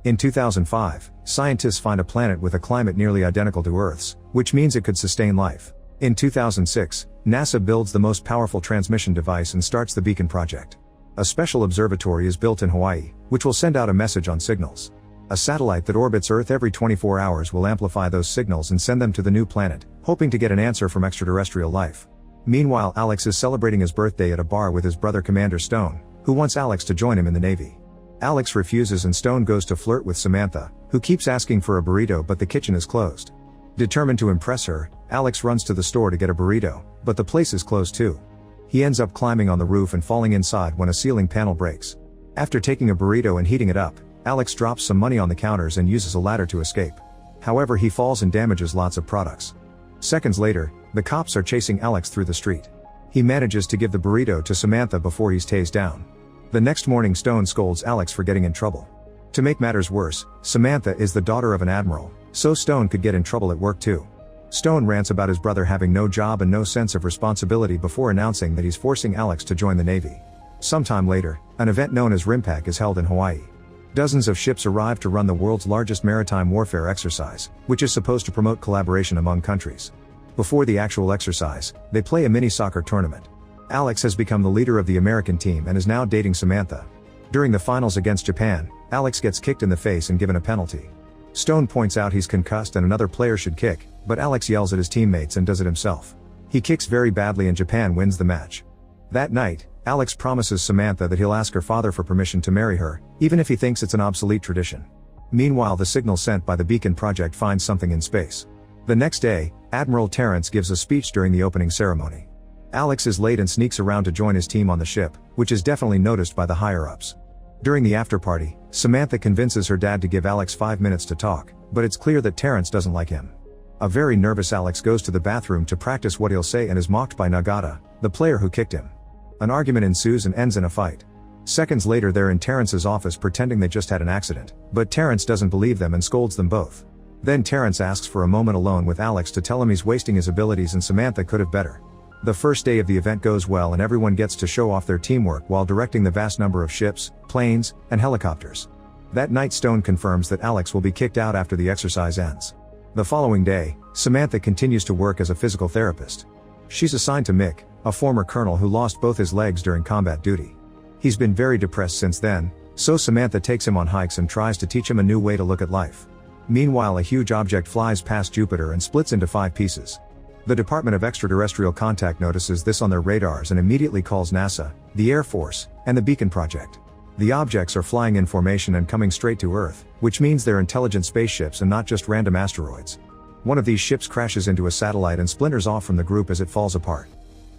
In 2005, scientists find a planet with a climate nearly identical to Earth's, which means it could sustain life. In 2006, NASA builds the most powerful transmission device and starts the Beacon project. A special observatory is built in Hawaii, which will send out a message on signals. A satellite that orbits Earth every 24 hours will amplify those signals and send them to the new planet, hoping to get an answer from extraterrestrial life. Meanwhile, Alex is celebrating his birthday at a bar with his brother Commander Stone, who wants Alex to join him in the Navy. Alex refuses and Stone goes to flirt with Samantha, who keeps asking for a burrito but the kitchen is closed. Determined to impress her, Alex runs to the store to get a burrito, but the place is closed too. He ends up climbing on the roof and falling inside when a ceiling panel breaks. After taking a burrito and heating it up, Alex drops some money on the counters and uses a ladder to escape. However, he falls and damages lots of products. Seconds later, the cops are chasing Alex through the street. He manages to give the burrito to Samantha before he's tased down. The next morning, Stone scolds Alex for getting in trouble. To make matters worse, Samantha is the daughter of an admiral, so Stone could get in trouble at work too. Stone rants about his brother having no job and no sense of responsibility before announcing that he's forcing Alex to join the Navy. Sometime later, an event known as RIMPAC is held in Hawaii. Dozens of ships arrive to run the world's largest maritime warfare exercise, which is supposed to promote collaboration among countries. Before the actual exercise, they play a mini soccer tournament. Alex has become the leader of the American team and is now dating Samantha. During the finals against Japan, Alex gets kicked in the face and given a penalty. Stone points out he's concussed and another player should kick, but Alex yells at his teammates and does it himself. He kicks very badly and Japan wins the match. That night, Alex promises Samantha that he'll ask her father for permission to marry her, even if he thinks it's an obsolete tradition. Meanwhile, the signal sent by the Beacon project finds something in space. The next day, Admiral Terrence gives a speech during the opening ceremony. Alex is late and sneaks around to join his team on the ship, which is definitely noticed by the higher-ups. During the after-party, Samantha convinces her dad to give Alex 5 minutes to talk, but it's clear that Terrence doesn't like him. A very nervous Alex goes to the bathroom to practice what he'll say and is mocked by Nagata, the player who kicked him. An argument ensues and ends in a fight. Seconds later, they're in Terrence's office pretending they just had an accident, but Terrence doesn't believe them and scolds them both. Then Terrence asks for a moment alone with Alex to tell him he's wasting his abilities and Samantha could have better. The first day of the event goes well and everyone gets to show off their teamwork while directing the vast number of ships, planes, and helicopters. That night, Stone confirms that Alex will be kicked out after the exercise ends. The following day, Samantha continues to work as a physical therapist. She's assigned to Mick, a former colonel who lost both his legs during combat duty. He's been very depressed since then, so Samantha takes him on hikes and tries to teach him a new way to look at life. Meanwhile, a huge object flies past Jupiter and splits into 5 pieces. The Department of Extraterrestrial Contact notices this on their radars and immediately calls NASA, the Air Force, and the Beacon project. The objects are flying in formation and coming straight to Earth, which means they're intelligent spaceships and not just random asteroids. One of these ships crashes into a satellite and splinters off from the group as it falls apart.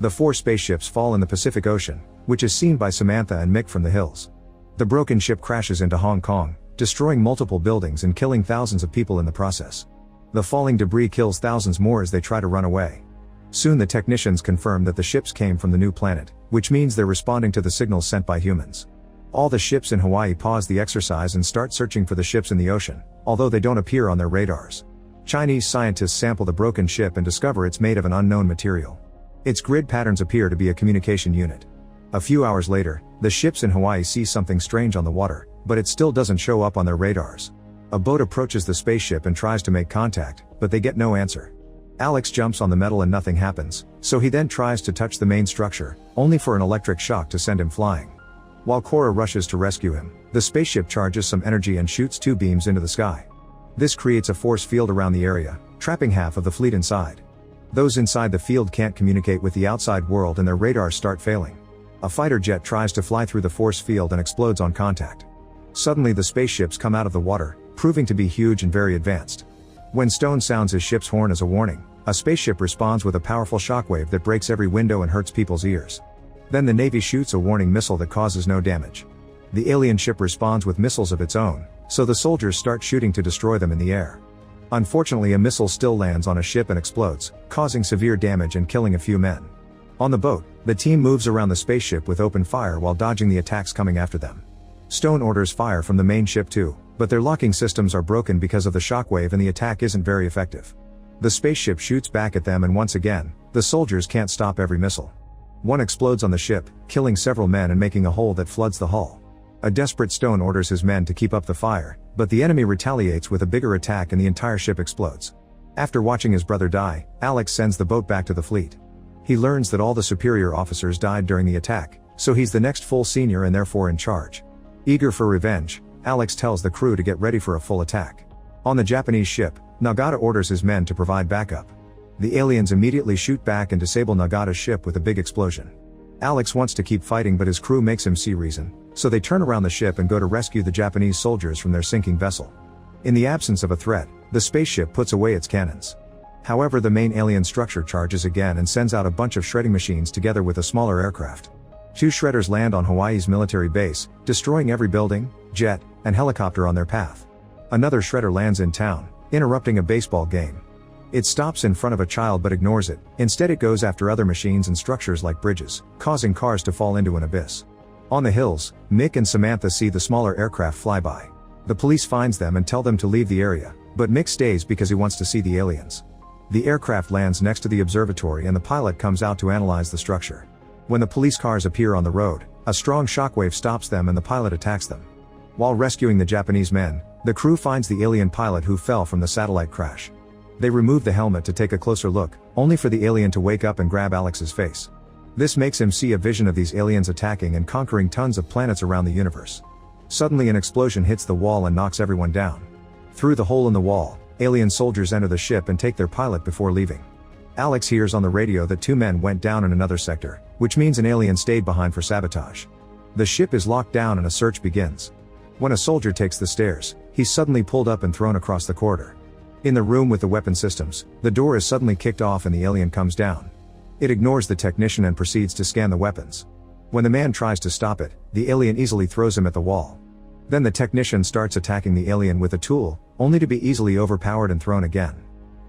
The 4 spaceships fall in the Pacific Ocean, which is seen by Samantha and Mick from the hills. The broken ship crashes into Hong Kong, destroying multiple buildings and killing thousands of people in the process. The falling debris kills thousands more as they try to run away. Soon the technicians confirm that the ships came from the new planet, which means they're responding to the signals sent by humans. All the ships in Hawaii pause the exercise and start searching for the ships in the ocean, although they don't appear on their radars. Chinese scientists sample the broken ship and discover it's made of an unknown material. Its grid patterns appear to be a communication unit. A few hours later, the ships in Hawaii see something strange on the water, but it still doesn't show up on their radars. A boat approaches the spaceship and tries to make contact, but they get no answer. Alex jumps on the metal and nothing happens, so he then tries to touch the main structure, only for an electric shock to send him flying. While Cora rushes to rescue him, the spaceship charges some energy and shoots 2 beams into the sky. This creates a force field around the area, trapping half of the fleet inside. Those inside the field can't communicate with the outside world and their radars start failing. A fighter jet tries to fly through the force field and explodes on contact. Suddenly the spaceships come out of the water, proving to be huge and very advanced. When Stone sounds his ship's horn as a warning, a spaceship responds with a powerful shockwave that breaks every window and hurts people's ears. Then the Navy shoots a warning missile that causes no damage. The alien ship responds with missiles of its own, so the soldiers start shooting to destroy them in the air. Unfortunately, a missile still lands on a ship and explodes, causing severe damage and killing a few men. On the boat, the team moves around the spaceship with open fire while dodging the attacks coming after them. Stone orders fire from the main ship too, but their locking systems are broken because of the shockwave and the attack isn't very effective. The spaceship shoots back at them and once again, the soldiers can't stop every missile. One explodes on the ship, killing several men and making a hole that floods the hull. A desperate Stone orders his men to keep up the fire, but the enemy retaliates with a bigger attack and the entire ship explodes. After watching his brother die, Alex sends the boat back to the fleet. He learns that all the superior officers died during the attack, so he's the next full senior and therefore in charge. Eager for revenge, Alex tells the crew to get ready for a full attack. On the Japanese ship, Nagata orders his men to provide backup. The aliens immediately shoot back and disable Nagata's ship with a big explosion. Alex wants to keep fighting, but his crew makes him see reason, so they turn around the ship and go to rescue the Japanese soldiers from their sinking vessel. In the absence of a threat, the spaceship puts away its cannons. However, the main alien structure charges again and sends out a bunch of shredding machines together with a smaller aircraft. 2 shredders land on Hawaii's military base, destroying every building, jet, and helicopter on their path. Another shredder lands in town, interrupting a baseball game. It stops in front of a child but ignores it. Instead, it goes after other machines and structures like bridges, causing cars to fall into an abyss. On the hills, Mick and Samantha see the smaller aircraft fly by. The police finds them and tell them to leave the area, but Mick stays because he wants to see the aliens. The aircraft lands next to the observatory and the pilot comes out to analyze the structure. When the police cars appear on the road, a strong shockwave stops them and the pilot attacks them. While rescuing the Japanese men, the crew finds the alien pilot who fell from the satellite crash. They remove the helmet to take a closer look, only for the alien to wake up and grab Alex's face. This makes him see a vision of these aliens attacking and conquering tons of planets around the universe. Suddenly an explosion hits the wall and knocks everyone down. Through the hole in the wall, alien soldiers enter the ship and take their pilot before leaving. Alex hears on the radio that 2 men went down in another sector, which means an alien stayed behind for sabotage. The ship is locked down and a search begins. When a soldier takes the stairs, he's suddenly pulled up and thrown across the corridor. In the room with the weapon systems, the door is suddenly kicked off and the alien comes down. It ignores the technician and proceeds to scan the weapons. When the man tries to stop it, the alien easily throws him at the wall. Then the technician starts attacking the alien with a tool, only to be easily overpowered and thrown again.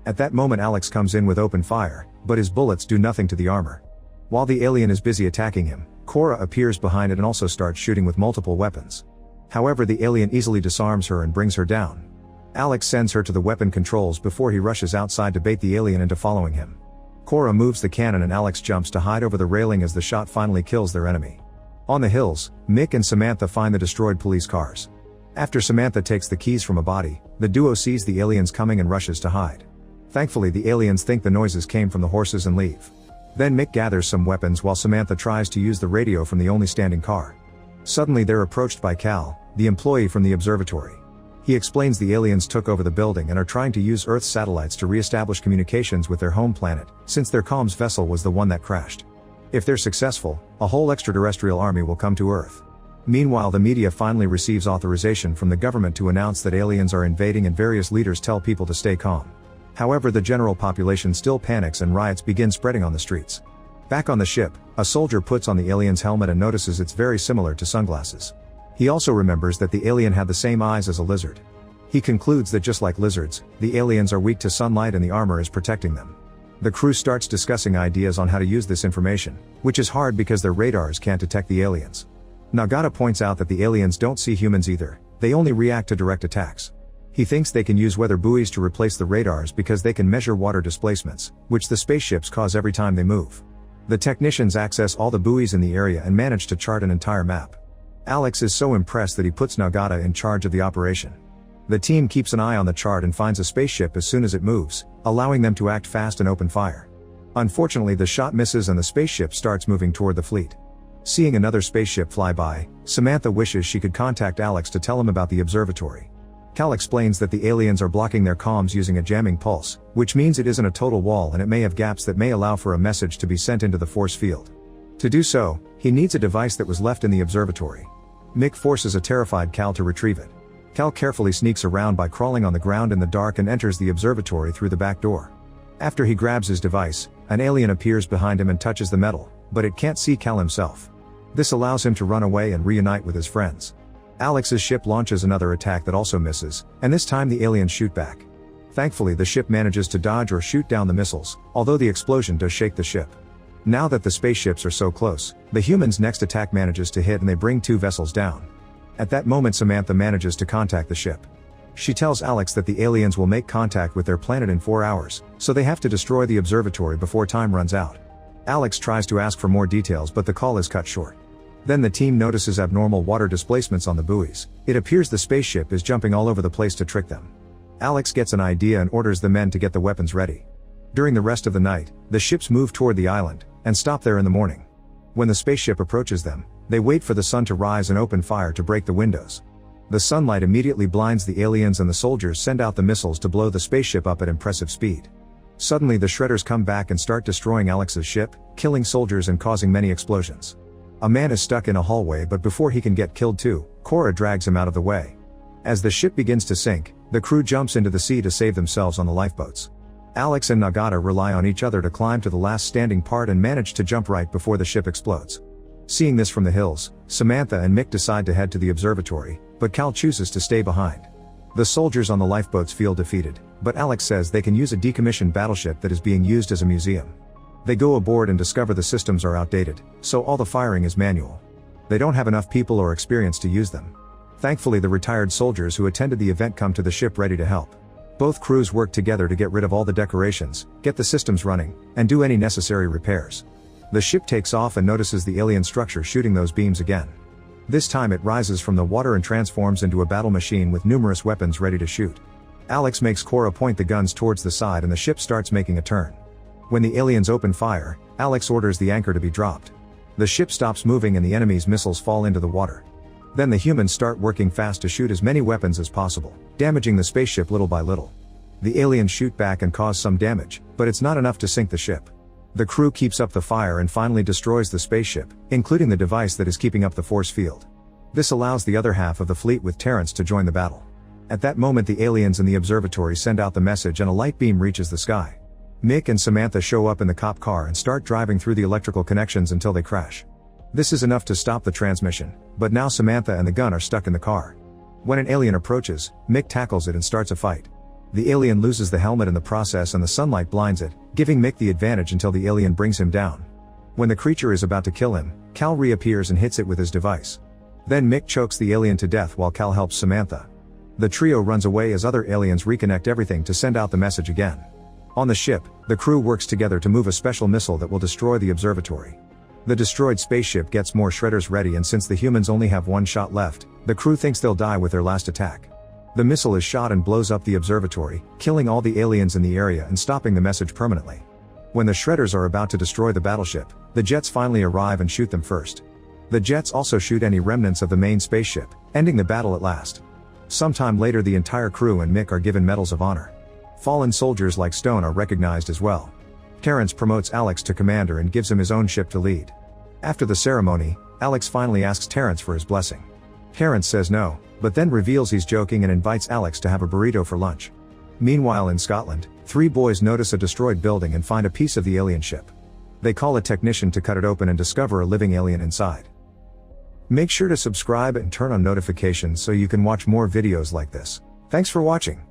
At that moment Alex comes in with open fire, but his bullets do nothing to the armor. While the alien is busy attacking him, Cora appears behind it and also starts shooting with multiple weapons. However, the alien easily disarms her and brings her down. Alex sends her to the weapon controls before he rushes outside to bait the alien into following him. Cora moves the cannon and Alex jumps to hide over the railing as the shot finally kills their enemy. On the hills, Mick and Samantha find the destroyed police cars. After Samantha takes the keys from a body, the duo sees the aliens coming and rushes to hide. Thankfully, the aliens think the noises came from the horses and leave. Then Mick gathers some weapons while Samantha tries to use the radio from the only standing car. Suddenly they're approached by Cal, the employee from the observatory. He explains the aliens took over the building and are trying to use Earth's satellites to re-establish communications with their home planet, since their comms vessel was the one that crashed. If they're successful, a whole extraterrestrial army will come to Earth. Meanwhile, the media finally receives authorization from the government to announce that aliens are invading and various leaders tell people to stay calm. However, the general population still panics and riots begin spreading on the streets. Back on the ship, a soldier puts on the alien's helmet and notices it's very similar to sunglasses. He also remembers that the alien had the same eyes as a lizard. He concludes that just like lizards, the aliens are weak to sunlight and the armor is protecting them. The crew starts discussing ideas on how to use this information, which is hard because their radars can't detect the aliens. Nagata points out that the aliens don't see humans either, they only react to direct attacks. He thinks they can use weather buoys to replace the radars because they can measure water displacements, which the spaceships cause every time they move. The technicians access all the buoys in the area and manage to chart an entire map. Alex is so impressed that he puts Nagata in charge of the operation. The team keeps an eye on the chart and finds a spaceship as soon as it moves, allowing them to act fast and open fire. Unfortunately, the shot misses and the spaceship starts moving toward the fleet. Seeing another spaceship fly by, Samantha wishes she could contact Alex to tell him about the observatory. Cal explains that the aliens are blocking their comms using a jamming pulse, which means it isn't a total wall and it may have gaps that may allow for a message to be sent into the force field. To do so, he needs a device that was left in the observatory. Mick forces a terrified Cal to retrieve it. Cal carefully sneaks around by crawling on the ground in the dark and enters the observatory through the back door. After he grabs his device, an alien appears behind him and touches the metal, but it can't see Cal himself. This allows him to run away and reunite with his friends. Alex's ship launches another attack that also misses, and this time the aliens shoot back. Thankfully, the ship manages to dodge or shoot down the missiles, although the explosion does shake the ship. Now that the spaceships are so close, the humans' next attack manages to hit and they bring 2 vessels down. At that moment, Samantha manages to contact the ship. She tells Alex that the aliens will make contact with their planet in 4 hours, so they have to destroy the observatory before time runs out. Alex tries to ask for more details but the call is cut short. Then the team notices abnormal water displacements on the buoys. It appears the spaceship is jumping all over the place to trick them. Alex gets an idea and orders the men to get the weapons ready. During the rest of the night, the ships move toward the island, and stop there in the morning. When the spaceship approaches them, they wait for the sun to rise and open fire to break the windows. The sunlight immediately blinds the aliens and the soldiers send out the missiles to blow the spaceship up at impressive speed. Suddenly the shredders come back and start destroying Alex's ship, killing soldiers and causing many explosions. A man is stuck in a hallway, but before he can get killed too, Cora drags him out of the way. As the ship begins to sink, the crew jumps into the sea to save themselves on the lifeboats. Alex and Nagata rely on each other to climb to the last standing part and manage to jump right before the ship explodes. Seeing this from the hills, Samantha and Mick decide to head to the observatory, but Cal chooses to stay behind. The soldiers on the lifeboats feel defeated, but Alex says they can use a decommissioned battleship that is being used as a museum. They go aboard and discover the systems are outdated, so all the firing is manual. They don't have enough people or experience to use them. Thankfully, the retired soldiers who attended the event come to the ship ready to help. Both crews work together to get rid of all the decorations, get the systems running, and do any necessary repairs. The ship takes off and notices the alien structure shooting those beams again. This time it rises from the water and transforms into a battle machine with numerous weapons ready to shoot. Alex makes Cora point the guns towards the side and the ship starts making a turn. When the aliens open fire, Alex orders the anchor to be dropped. The ship stops moving and the enemy's missiles fall into the water. Then the humans start working fast to shoot as many weapons as possible, damaging the spaceship little by little. The aliens shoot back and cause some damage, but it's not enough to sink the ship. The crew keeps up the fire and finally destroys the spaceship, including the device that is keeping up the force field. This allows the other half of the fleet with Terrence to join the battle. At that moment the aliens in the observatory send out the message and a light beam reaches the sky. Mick and Samantha show up in the cop car and start driving through the electrical connections until they crash. This is enough to stop the transmission, but now Samantha and the gun are stuck in the car. When an alien approaches, Mick tackles it and starts a fight. The alien loses the helmet in the process and the sunlight blinds it, giving Mick the advantage until the alien brings him down. When the creature is about to kill him, Cal reappears and hits it with his device. Then Mick chokes the alien to death while Cal helps Samantha. The trio runs away as other aliens reconnect everything to send out the message again. On the ship, the crew works together to move a special missile that will destroy the observatory. The destroyed spaceship gets more shredders ready, and since the humans only have one shot left, the crew thinks they'll die with their last attack. The missile is shot and blows up the observatory, killing all the aliens in the area and stopping the message permanently. When the shredders are about to destroy the battleship, the jets finally arrive and shoot them first. The jets also shoot any remnants of the main spaceship, ending the battle at last. Sometime later the entire crew and Mick are given medals of honor. Fallen soldiers like Stone are recognized as well. Terrence promotes Alex to commander and gives him his own ship to lead. After the ceremony, Alex finally asks Terrence for his blessing. Terrence says no, but then reveals he's joking and invites Alex to have a burrito for lunch. Meanwhile in Scotland, three boys notice a destroyed building and find a piece of the alien ship. They call a technician to cut it open and discover a living alien inside. Make sure to subscribe and turn on notifications so you can watch more videos like this. Thanks for watching.